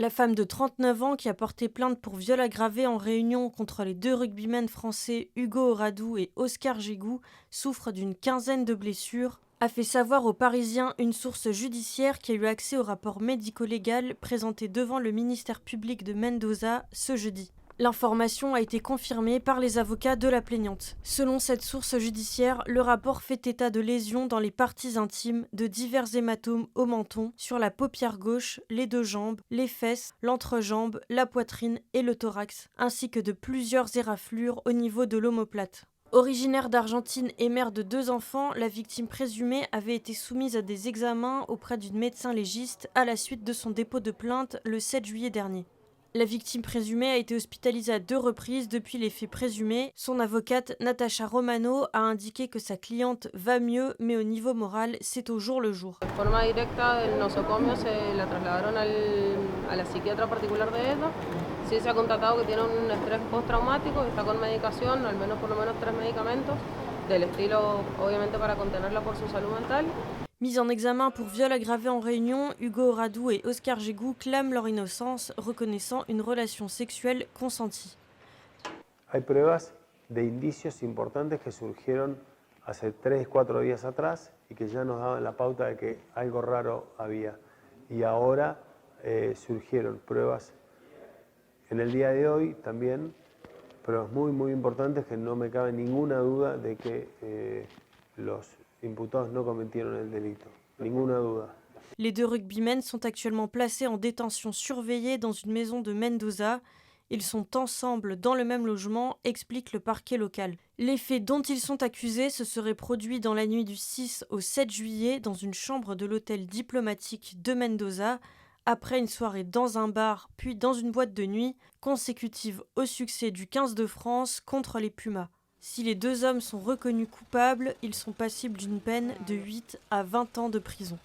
La femme de 39 ans qui a porté plainte pour viol aggravé en Réunion contre les deux rugbymen français Hugo Oradou et Oscar Gégou souffre d'une quinzaine de blessures, a fait savoir aux Parisiens une source judiciaire qui a eu accès au rapport médico-légal présenté devant le ministère public de Mendoza ce jeudi. L'information a été confirmée par les avocats de la plaignante. Selon cette source judiciaire, le rapport fait état de lésions dans les parties intimes, de divers hématomes au menton, sur la paupière gauche, les deux jambes, les fesses, l'entrejambe, la poitrine et le thorax, ainsi que de plusieurs éraflures au niveau de l'omoplate. Originaire d'Argentine et mère de 2 enfants, la victime présumée avait été soumise à des examens auprès d'une médecin légiste à la suite de son dépôt de plainte le 7 juillet dernier. La victime présumée a été hospitalisée à 2 reprises depuis les faits présumés. Son avocate, Natasha Romano, a indiqué que sa cliente va mieux, mais au niveau moral, c'est au jour le jour. De forma directa, el nosocomio se la trasladaron a la psiquiatra particular de ella. Sí se ha constatado que tiene un estrés postraumático, está con medicación, al menos por lo menos 3 medicamentos, del estilo obviamente para contenerla por su salud mental. Mis en examen pour viol aggravé en Réunion, Hugo Oradou et Oscar Gégou clament leur innocence, reconnaissant une relation sexuelle consentie. Hay pruebas de indicios importantes que surgieron hace 3, 4 días atrás y que ya nos daban la pauta de que algo raro había. Y ahora surgieron pruebas en el día de hoy también, pruebas muy importantes que no me cabe ninguna duda de que los imputados no cometieron el delito. Ninguna duda. Les 2 rugbymen sont actuellement placés en détention surveillée dans une maison de Mendoza. Ils sont ensemble dans le même logement, explique le parquet local. Les faits dont ils sont accusés se seraient produits dans la nuit du 6 au 7 juillet dans une chambre de l'hôtel diplomatique de Mendoza, après une soirée dans un bar puis dans une boîte de nuit, consécutive au succès du 15 de France contre les Pumas. Si les 2 hommes sont reconnus coupables, ils sont passibles d'une peine de 8 à 20 ans de prison.